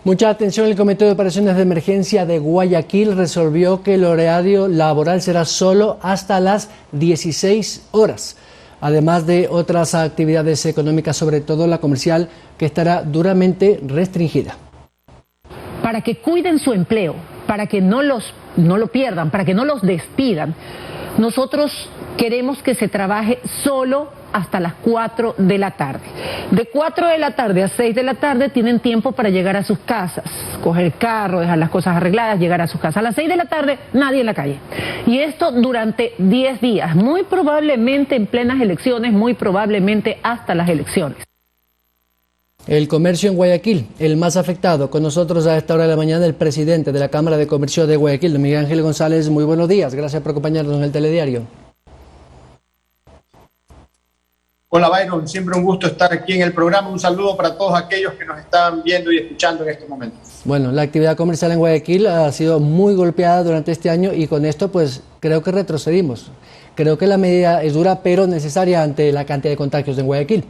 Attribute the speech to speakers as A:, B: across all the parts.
A: Mucha atención, el Comité de Operaciones de Emergencia de Guayaquil resolvió que el horario laboral será solo hasta las 16 horas, además de otras actividades económicas, sobre todo la comercial, que estará duramente restringida.
B: Para que cuiden su empleo, para que no lo pierdan, para que no los despidan, nosotros queremos que se trabaje solo hasta las 4 de la tarde. De 4 de la tarde a 6 de la tarde tienen tiempo para llegar a sus casas, coger el carro, dejar las cosas arregladas, llegar a sus casas. A las 6 de la tarde nadie en la calle. Y esto durante 10 días, muy probablemente en plenas elecciones, muy probablemente hasta las elecciones.
A: El comercio en Guayaquil, el más afectado. Con nosotros a esta hora de la mañana el presidente de la Cámara de Comercio de Guayaquil, Miguel Ángel González. Muy buenos días, gracias por acompañarnos en el Telediario.
C: Hola Byron, siempre un gusto estar aquí en el programa. Un saludo para todos aquellos que nos están viendo y escuchando en este momento.
A: Bueno, la actividad comercial en Guayaquil ha sido muy golpeada durante este año y con esto pues creo que retrocedimos. Creo que la medida es dura pero necesaria ante la cantidad de contagios en Guayaquil.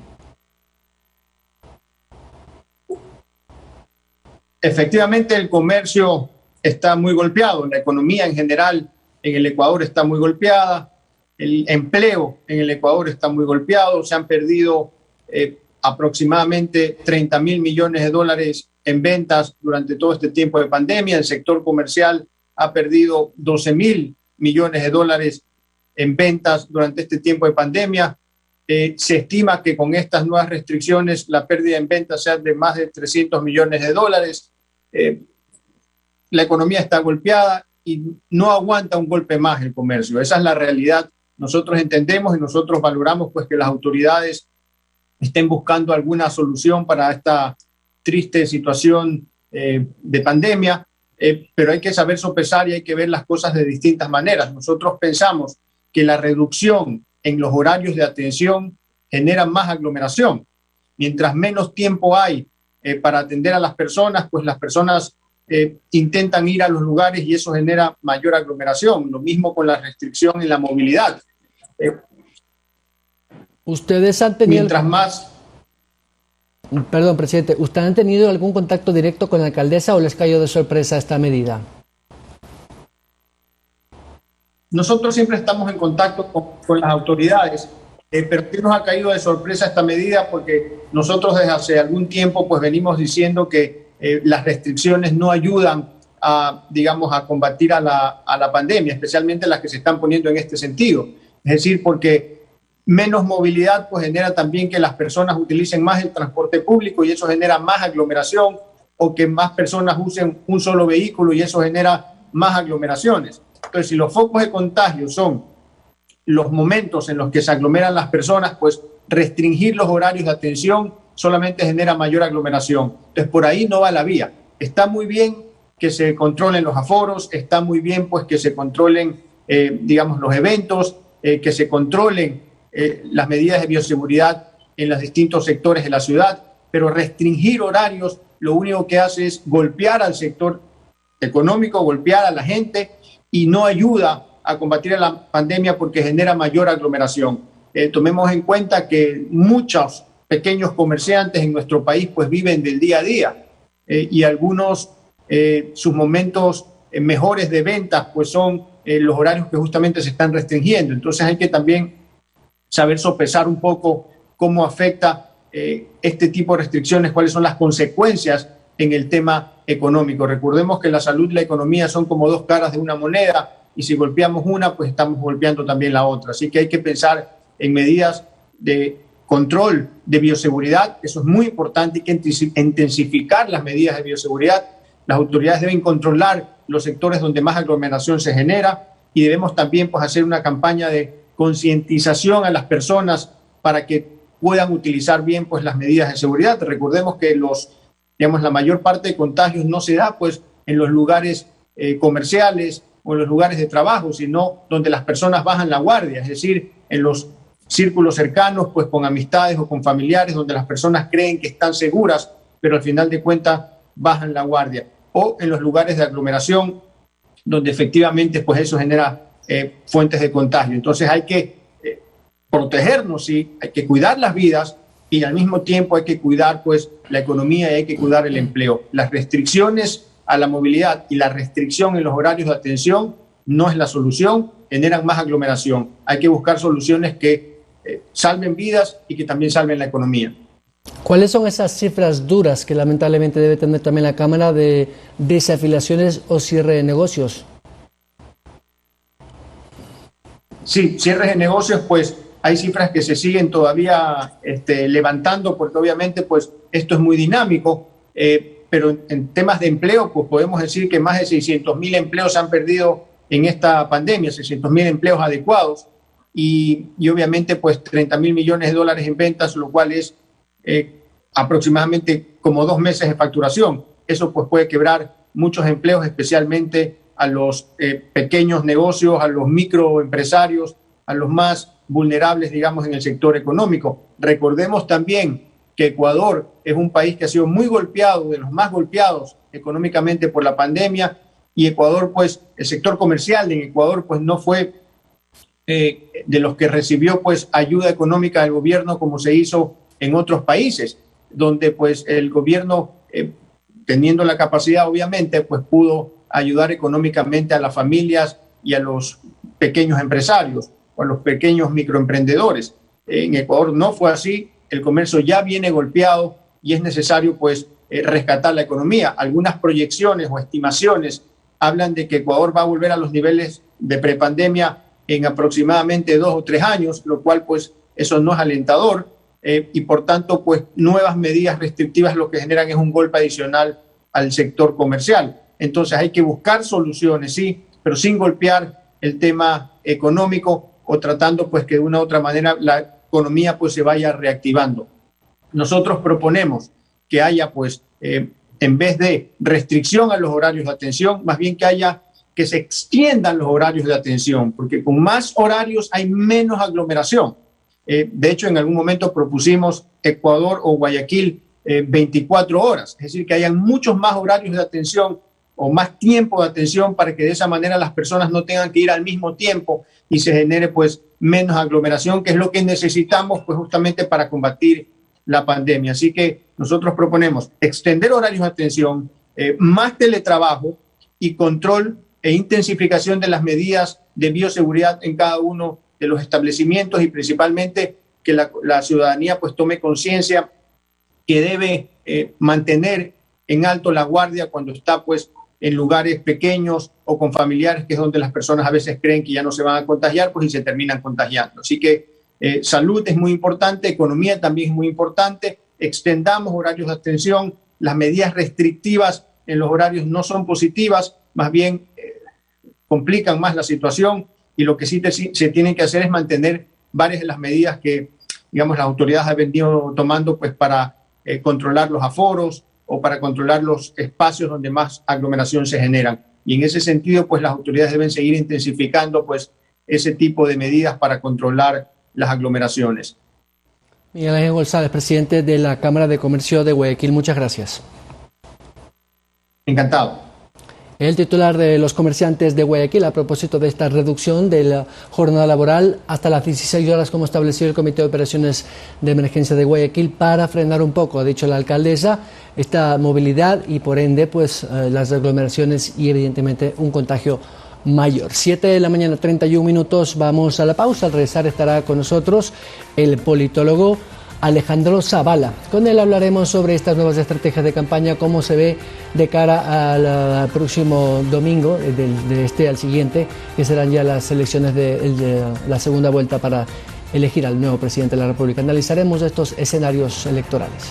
C: Efectivamente, el comercio está muy golpeado, la economía en general en el Ecuador está muy golpeada, el empleo en el Ecuador está muy golpeado, se han perdido aproximadamente 30.000 millones de dólares en ventas durante todo este tiempo de pandemia. El sector comercial ha perdido 12.000 millones de dólares en ventas durante este tiempo de pandemia. Se estima que con estas nuevas restricciones la pérdida en ventas sea de más de 300 millones de dólares. La economía está golpeada y no aguanta un golpe más el comercio. Esa es la realidad. Nosotros entendemos y nosotros valoramos pues que las autoridades estén buscando alguna solución para esta triste situación de pandemia, pero hay que saber sopesar y hay que ver las cosas de distintas maneras. Nosotros pensamos que la reducción en los horarios de atención genera más aglomeración. Mientras menos tiempo hay para atender a las personas, pues las personas intentan ir a los lugares y eso genera mayor aglomeración. Lo mismo con la restricción en la movilidad.
A: Ustedes han tenido...
C: Mientras más...
A: Perdón, presidente, ¿ustedes han tenido algún contacto directo con la alcaldesa o les cayó de sorpresa esta medida?
C: Nosotros siempre estamos en contacto con las autoridades, pero sí nos ha caído de sorpresa esta medida porque nosotros desde hace algún tiempo pues venimos diciendo que las restricciones no ayudan a, digamos, a combatir a la pandemia, especialmente las que se están poniendo en este sentido. Es decir, porque menos movilidad pues genera también que las personas utilicen más el transporte público y eso genera más aglomeración, o que más personas usen un solo vehículo y eso genera más aglomeraciones. Entonces, si los focos de contagio son los momentos en los que se aglomeran las personas, pues restringir los horarios de atención solamente genera mayor aglomeración. Entonces, por ahí no va la vía. Está muy bien que se controlen los aforos, está muy bien pues que se controlen, digamos, los eventos, que se controlen las medidas de bioseguridad en los distintos sectores de la ciudad, pero restringir horarios lo único que hace es golpear al sector económico, golpear a la gente y no ayuda a combatir a la pandemia porque genera mayor aglomeración. Tomemos en cuenta que muchos pequeños comerciantes en nuestro país pues viven del día a día y algunos sus momentos mejores de ventas pues son los horarios que justamente se están restringiendo. Entonces hay que también saber sopesar un poco cómo afecta este tipo de restricciones, cuáles son las consecuencias en el tema económico. Recordemos que la salud y la economía son como dos caras de una moneda y si golpeamos una, pues estamos golpeando también la otra. Así que hay que pensar en medidas de control de bioseguridad. Eso es muy importante, hay que intensificar las medidas de bioseguridad. Las autoridades deben controlar los sectores donde más aglomeración se genera y debemos también pues, hacer una campaña de concientización a las personas para que puedan utilizar bien pues, las medidas de seguridad. Recordemos que la mayor parte de contagios no se da pues, en los lugares comerciales o en los lugares de trabajo, sino donde las personas bajan la guardia, es decir, en los círculos cercanos, pues con amistades o con familiares, donde las personas creen que están seguras, pero al final de cuentas bajan la guardia, o en los lugares de aglomeración, donde efectivamente pues eso genera fuentes de contagio. Entonces hay que protegernos, sí, hay que cuidar las vidas, y al mismo tiempo hay que cuidar pues la economía y hay que cuidar el empleo. Las restricciones a la movilidad y la restricción en los horarios de atención no es la solución, generan más aglomeración. Hay que buscar soluciones que salven vidas y que también salven la economía.
A: ¿Cuáles son esas cifras duras que lamentablemente debe tener también la Cámara de desafiliaciones o cierre de negocios?
C: Sí, cierres de negocios, pues hay cifras que se siguen todavía levantando, porque obviamente pues esto es muy dinámico, pero en temas de empleo, pues podemos decir que más de 600.000 empleos se han perdido en esta pandemia, 600.000 empleos adecuados y obviamente pues 30.000 millones de dólares en ventas, lo cual es aproximadamente como 2 meses de facturación. Eso pues puede quebrar muchos empleos, especialmente a los pequeños negocios, a los microempresarios, a los más vulnerables, digamos, en el sector económico. Recordemos también que Ecuador es un país que ha sido muy golpeado, de los más golpeados económicamente por la pandemia, y Ecuador, pues, el sector comercial en Ecuador, pues, no fue de los que recibió, pues, ayuda económica del gobierno como se hizo en otros países, donde, pues, el gobierno, teniendo la capacidad, obviamente, pues, pudo ayudar económicamente a las familias y a los pequeños empresarios o a los pequeños microemprendedores. En Ecuador no fue así, el comercio ya viene golpeado y es necesario pues rescatar la economía. Algunas proyecciones o estimaciones hablan de que Ecuador va a volver a los niveles de prepandemia en aproximadamente 2 o 3 años, lo cual pues eso no es alentador y por tanto pues nuevas medidas restrictivas lo que generan es un golpe adicional al sector comercial. Entonces hay que buscar soluciones, sí, pero sin golpear el tema económico o tratando pues que de una u otra manera la economía pues se vaya reactivando. Nosotros proponemos que haya pues en vez de restricción a los horarios de atención, más bien que se extiendan los horarios de atención, porque con más horarios hay menos aglomeración. De hecho, en algún momento propusimos Ecuador o Guayaquil 24 horas, es decir, que hayan muchos más horarios de atención o más tiempo de atención para que de esa manera las personas no tengan que ir al mismo tiempo y se genere pues menos aglomeración, que es lo que necesitamos pues justamente para combatir la pandemia. Así que nosotros proponemos extender horarios de atención, más teletrabajo y control e intensificación de las medidas de bioseguridad en cada uno de los establecimientos y principalmente que la ciudadanía pues tome conciencia que debe mantener en alto la guardia cuando está pues en lugares pequeños o con familiares, que es donde las personas a veces creen que ya no se van a contagiar, pues y se terminan contagiando. Así que salud es muy importante, economía también es muy importante, extendamos horarios de atención, las medidas restrictivas en los horarios no son positivas, más bien complican más la situación y lo que sí se tiene que hacer es mantener varias de las medidas que, digamos, las autoridades han venido tomando pues para controlar los aforos, o para controlar los espacios donde más aglomeración se generan. Y en ese sentido, pues las autoridades deben seguir intensificando pues ese tipo de medidas para controlar las aglomeraciones.
A: Miguel Ángel González, presidente de la Cámara de Comercio de Guayaquil, muchas gracias.
C: Encantado.
A: El titular de los comerciantes de Guayaquil a propósito de esta reducción de la jornada laboral hasta las 16 horas como estableció el Comité de Operaciones de Emergencia de Guayaquil para frenar un poco, ha dicho la alcaldesa, esta movilidad y por ende pues las aglomeraciones y evidentemente un contagio mayor. 7 de la mañana, 31 minutos, vamos a la pausa. Al regresar estará con nosotros el politólogo Alejandro Zavala. Con él hablaremos sobre estas nuevas estrategias de campaña, cómo se ve de cara al próximo domingo, de este al siguiente, que serán ya las elecciones de la segunda vuelta para elegir al nuevo presidente de la República. Analizaremos estos escenarios electorales.